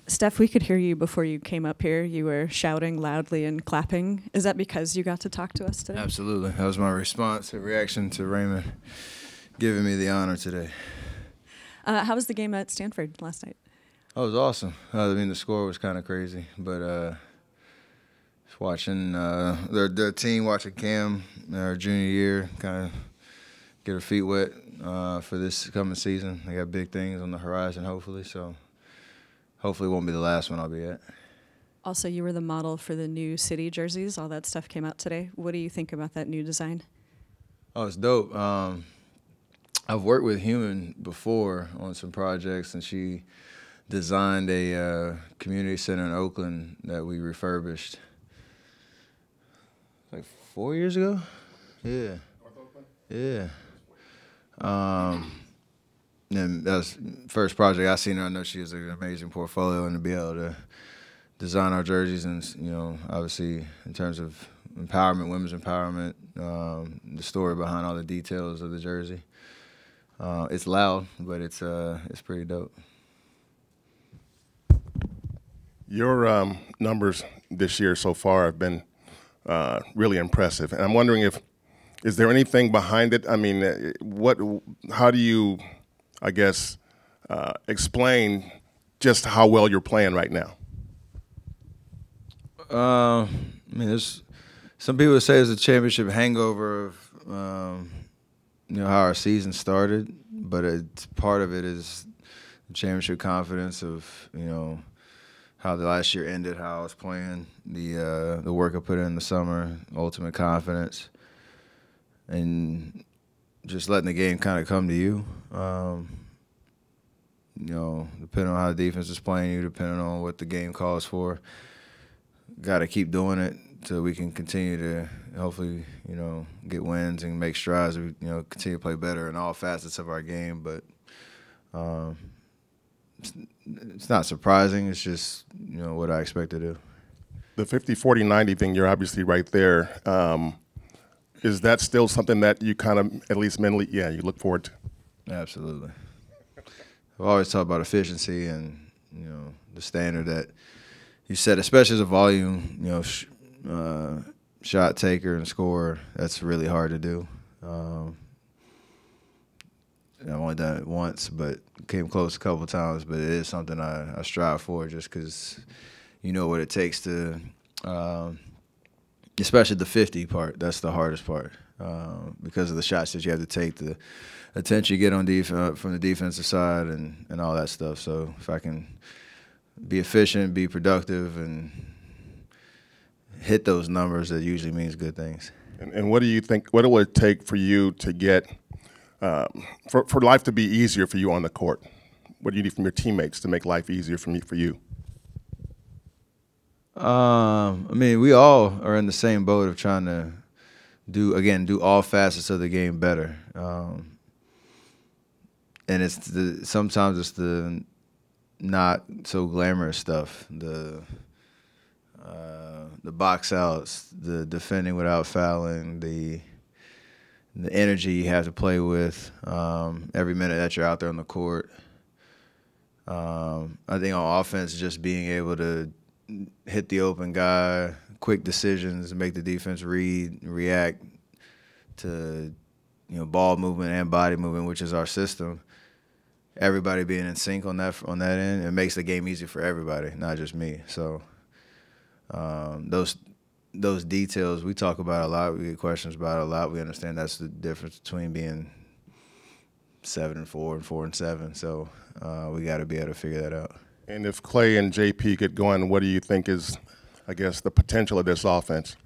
Steph, we could hear you before you came up here. You were shouting loudly and clapping. Is that because you got to talk to us today? Absolutely. That was my response, a reaction to Raymond giving me the honor today. How was the game at Stanford last night? Oh, it was awesome. I mean, the score was kind of crazy, but just watching their team, watching Cam, our junior year, kind of get her feet wet for this coming season. They got big things on the horizon, hopefully, so hopefully it won't be the last one I'll be at. Also, you were the model for the new city jerseys. All that stuff came out today. What do you think about that new design? Oh, it's dope. I've worked with Human before on some projects, and she designed a community center in Oakland that we refurbished like 4 years ago. Yeah. Yeah. And that was the first project I seen her. I know she has an amazing portfolio, and to be able to design our jerseys and, you know, obviously in terms of empowerment, women's empowerment, the story behind all the details of the jersey. It's loud, but it's pretty dope. Your numbers this year so far have been really impressive, and I'm wondering is there anything behind it? I mean, how do you, I guess, explain just how well you're playing right now? I mean, there's some people say it's a championship hangover of you know, how our season started, but part of it is the championship confidence of, you know, how the last year ended, how I was playing, the work I put in the summer, ultimate confidence, and just letting the game kind of come to you. You know, depending on how the defense is playing you, depending on what the game calls for, got to keep doing it so we can continue to hopefully, you know, get wins and make strides. We, you know, continue to play better in all facets of our game. But it's not surprising. It's just, you know, what I expect to do. The 50-40-90 thing, you're obviously right there. Is that still something that you kind of, at least mentally, you look forward to? Absolutely. I've always talked about efficiency and, you know, the standard that you set, especially as a volume, you know, shot taker and scorer. That's really hard to do. I've only done it once, but came close a couple of times. But it is something I strive for, just because you know what it takes to, especially the 50 part. That's the hardest part because of the shots that you have to take, the attention you get on from the defensive side, and all that stuff. So if I can be efficient, be productive, and hit those numbers, that usually means good things. And what do you think, what would it take for you to get, for life to be easier for you on the court? What do you need from your teammates to make life easier for you? I mean, we all are in the same boat of trying to do all facets of the game better. And sometimes it's the not so glamorous stuff, the box outs, the defending without fouling, the energy you have to play with every minute that you're out there on the court. I think on offense, just being able to hit the open guy, quick decisions, make the defense react to, you know, ball movement and body movement, which is our system. Everybody being in sync on that end, it makes the game easy for everybody, not just me. So those details we talk about a lot. We get questions about it a lot. We understand that's the difference between being 7-4 and 4-7. So we got to be able to figure that out. And if Clay and JP get going, what do you think is, I guess, the potential of this offense?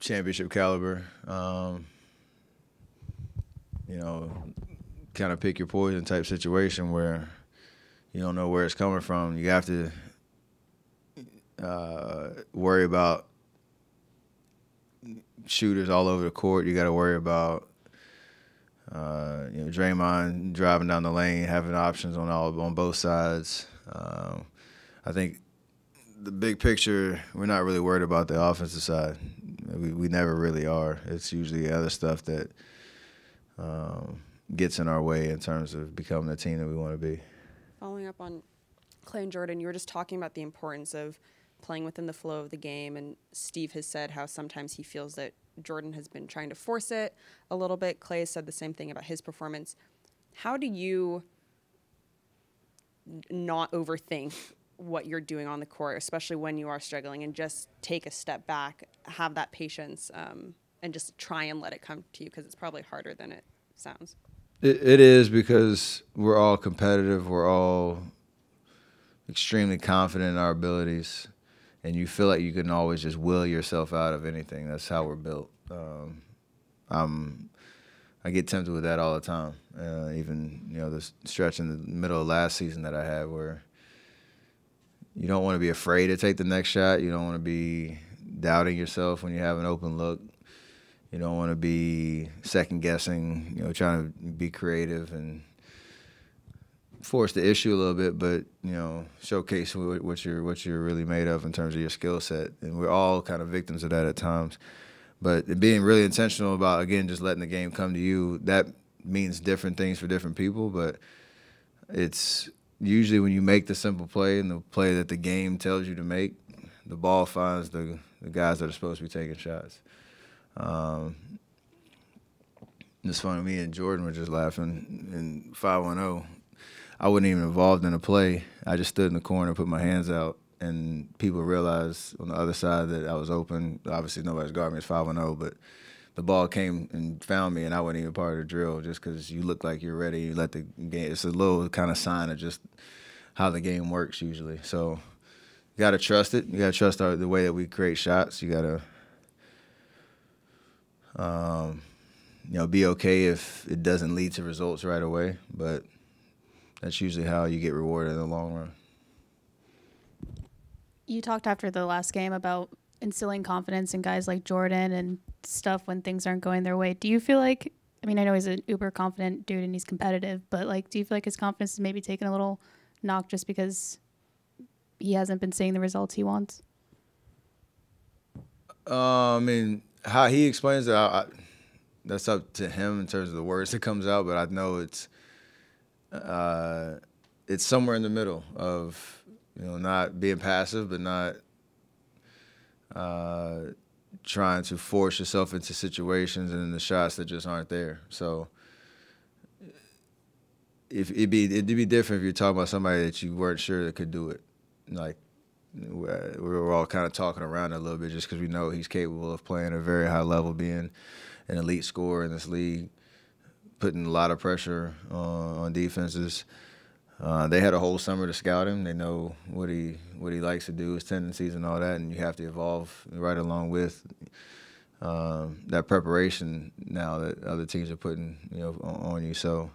Championship caliber. You know, kind of pick your poison type situation where you don't know where it's coming from. You have to worry about shooters all over the court. You got to worry about you know, Draymond driving down the lane, having options on both sides. I think the big picture, we're not really worried about the offensive side. We never really are. It's usually other stuff that gets in our way in terms of becoming the team that we want to be. Following up on Clay and Jordan, you were just talking about the importance of playing within the flow of the game, and Steve has said how sometimes he feels that Jordan has been trying to force it a little bit. Clay has said the same thing about his performance. How do you not overthink what you're doing on the court, especially when you are struggling, and just take a step back, have that patience, and just try and let it come to you, because it's probably harder than it sounds? It is, because we're all competitive. We're all extremely confident in our abilities, and you feel like you can always just will yourself out of anything. That's how we're built. I get tempted with that all the time. Even the stretch in the middle of last season that I had, where you don't want to be afraid to take the next shot. You don't want to be doubting yourself when you have an open look. You don't want to be second guessing. Trying to be creative and force the issue a little bit, but showcase what you're really made of in terms of your skill set. And we're all kind of victims of that at times. But being really intentional about, again, just letting the game come to you, that means different things for different people. But it's usually when you make the simple play and the play that the game tells you to make, the ball finds the guys that are supposed to be taking shots. It's funny, me and Jordan were just laughing in 5-1-0. I wasn't even involved in a play. I just stood in the corner, put my hands out, and people realized on the other side that I was open. Obviously, nobody's guarding me. It's 5-0, but the ball came and found me, and I wasn't even part of the drill, just because you look like you're ready. You let the game. It's a little kind of sign of just how the game works usually. So you got to trust it. You got to trust the way that we create shots. You got to be okay if it doesn't lead to results right away, but that's usually how you get rewarded in the long run. You talked after the last game about instilling confidence in guys like Jordan and stuff when things aren't going their way. Do you feel like, I know he's an uber confident dude and he's competitive, but do you feel like his confidence is maybe taking a little knock just because he hasn't been seeing the results he wants? How he explains it, that's up to him in terms of the words that comes out, but I know it's somewhere in the middle of not being passive, but not trying to force yourself into situations and the shots that just aren't there. So it'd be different if you're talking about somebody that you weren't sure that could do it. Like, we were all kind of talking around it a little bit just because we know he's capable of playing at a very high level, being an elite scorer in this league, putting a lot of pressure on defenses. They had a whole summer to scout him. They know what he likes to do, his tendencies and all that, and you have to evolve right along with that preparation now that other teams are putting on you. So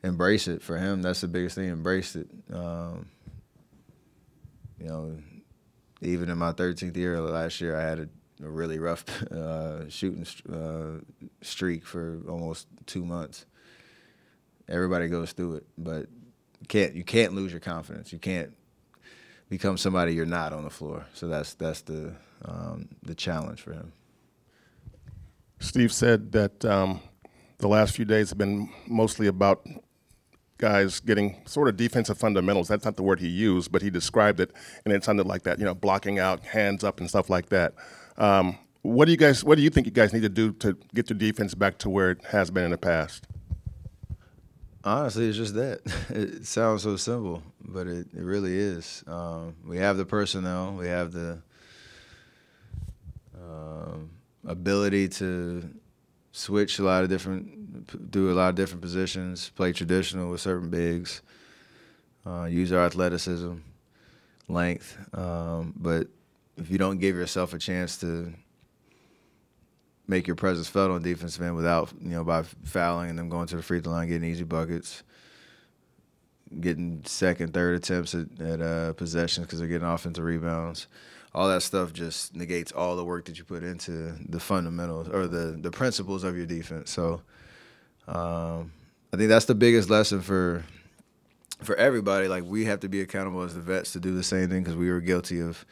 embrace it. For him, that's the biggest thing. Embrace it. Even in my 13th year last year, I had a really rough shooting streak for almost 2 months. Everybody goes through it, but you can't lose your confidence. You can't become somebody you're not on the floor. So that's the challenge for him. Steve said that the last few days have been mostly about guys getting sort of defensive fundamentals. That's not the word he used, but he described it, and it sounded like that. Blocking out, hands up, and stuff like that. What do you think you guys need to do to get your defense back to where it has been in the past? Honestly, it's just that. It sounds so simple, but it really is. We have the personnel. We have the ability to switch do a lot of different positions, play traditional with certain bigs, use our athleticism, length. But if you don't give yourself a chance to make your presence felt on defensive end without, by fouling and them going to the free throw line, getting easy buckets, getting second, third attempts at possessions because they're getting offensive rebounds, all that stuff just negates all the work that you put into the fundamentals or the principles of your defense. So I think that's the biggest lesson for everybody. Like, we have to be accountable as the vets to do the same thing, because we were guilty of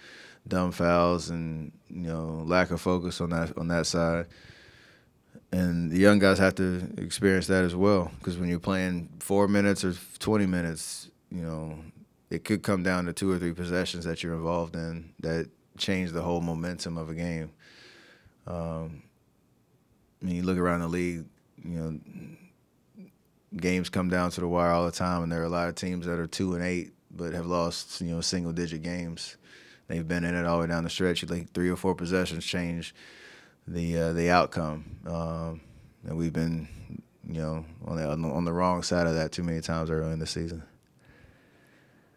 dumb fouls and lack of focus on that side. And the young guys have to experience that as well, because when you're playing 4 minutes or 20 minutes, you know, it could come down to 2 or 3 possessions that you're involved in that change the whole momentum of a game. I mean, you look around the league, you know, games come down to the wire all the time, and there are a lot of teams that are 2-8 but have lost, you know, single-digit games. They've been in it all the way down the stretch. Like 3 or 4 possessions change the outcome, and we've been, you know, on the wrong side of that too many times early in the season.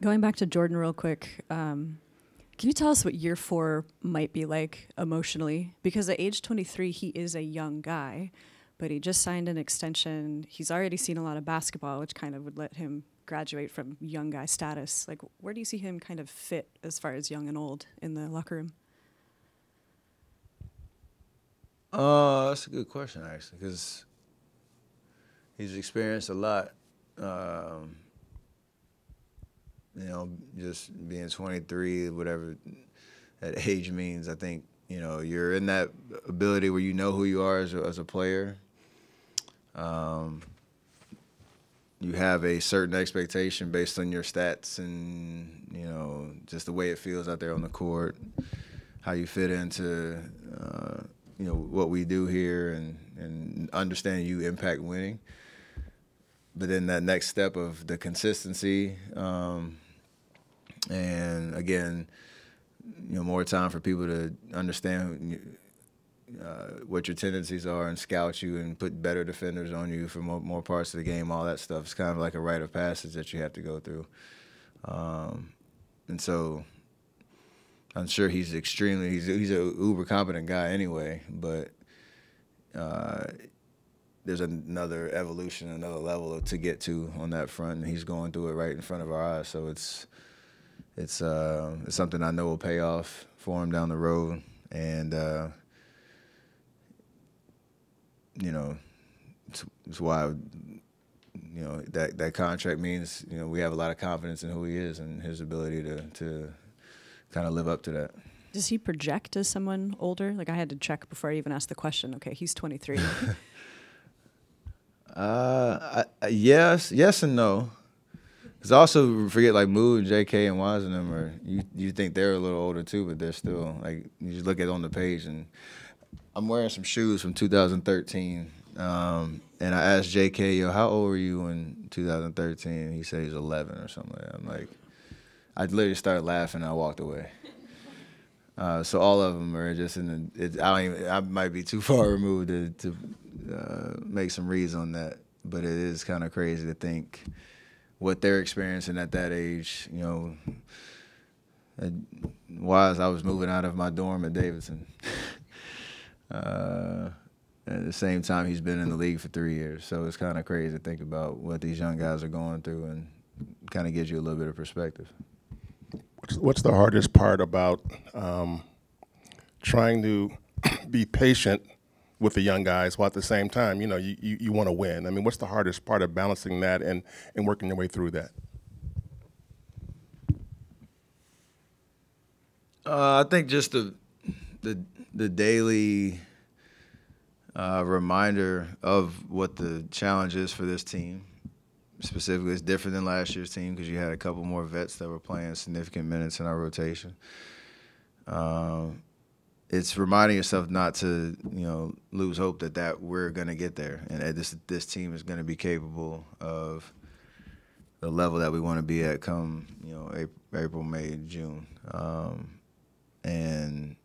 Going back to Jordan real quick, can you tell us what year 4 might be like emotionally? Because at age 23, he is a young guy, but he just signed an extension. He's already seen a lot of basketball, which kind of would let him graduate from young guy status. Like, where do you see him kind of fit as far as young and old in the locker room? That's a good question, actually, because he's experienced a lot. You know, just being 23, whatever that age means, I think, you know, you're in that ability where you know who you are as a player. You have a certain expectation based on your stats and, you know, just the way it feels out there on the court, how you fit into, you know, what we do here and understanding you impact winning. But then that next step of the consistency, and again, you know, more time for people to understand what your tendencies are and scout you and put better defenders on you for more parts of the game. All that stuff. It's kind of like a rite of passage that you have to go through. And so I'm sure he's an uber competent guy anyway, but there's another evolution, another level to get to on that front, and he's going through it right in front of our eyes. So it's something I know will pay off for him down the road, and you know, it's why, you know, that contract means, you know, we have a lot of confidence in who he is and his ability to kind of live up to that. Does he project as someone older? Like, I had to check before I even asked the question. Okay, he's 23. Yes and no. Because I also forget, like, Mood, J.K., and Wise and them are, you think they're a little older too, but they're still, like, you just look at it on the page. And I'm wearing some shoes from 2013, and I asked J.K., yo, how old were you in 2013? And he said he was 11 or something like that. I'm like, I literally started laughing and I walked away. So all of them are just in the. I might be too far removed to make some reads on that, but it is kind of crazy to think what they're experiencing at that age. You know, Wise, I was moving out of my dorm at Davidson. At the same time, he's been in the league for 3 years, so it's kind of crazy to think about what these young guys are going through, and kind of gives you a little bit of perspective. What's the hardest part about trying to be patient with the young guys while at the same time, you know, you want to win? I mean, what's the hardest part of balancing that and working your way through that? I think just the daily reminder of what the challenge is for this team. Specifically, it's different than last year's team because you had a couple more vets that were playing significant minutes in our rotation. It's reminding yourself not to, you know, lose hope that we're going to get there, and that this team is going to be capable of the level that we want to be at come, you know, April, May, June, and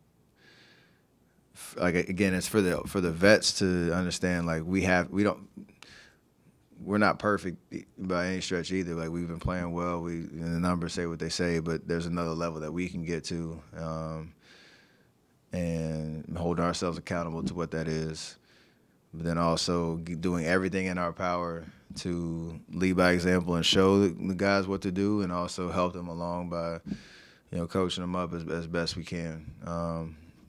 like, again, it's for the vets to understand, like, we're not perfect by any stretch either. Like, we've been playing well. The numbers say what they say, but there's another level that we can get to, and holding ourselves accountable to what that is. But then also doing everything in our power to lead by example and show the guys what to do, and also help them along by, you know, coaching them up as best we can,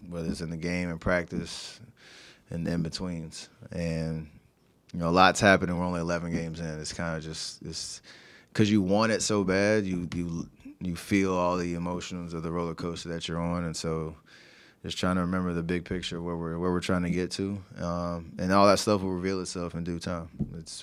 whether it's in the game and practice and the in-betweens. And you know, a lot's happening. We're only 11 games in. It's kind of just because you want it so bad. You feel all the emotions of the roller coaster that you're on, and so just trying to remember the big picture of where we're trying to get to, and all that stuff will reveal itself in due time.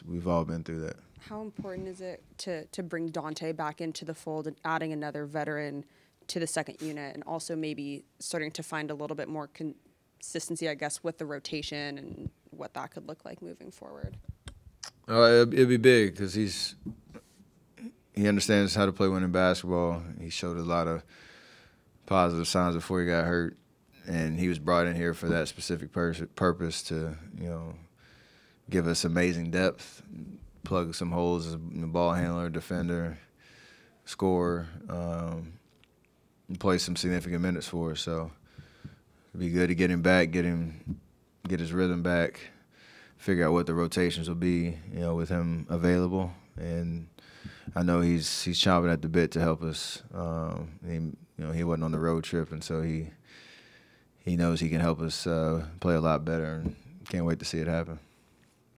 We've all been through that. How important is it to bring Dante back into the fold and adding another veteran to the second unit, and also maybe starting to find a little bit more consistency, I guess, with the rotation and what that could look like moving forward? It'd be big because he understands how to play winning basketball. He showed a lot of positive signs before he got hurt, and he was brought in here for that specific purpose to, give us amazing depth, plug some holes as a ball handler, defender, scorer, and play some significant minutes for us. So it'd be good to get him back, get his rhythm back, figure out what the rotations will be, with him available. And I know he's chomping at the bit to help us. He wasn't on the road trip, and so he knows he can help us play a lot better, and can't wait to see it happen.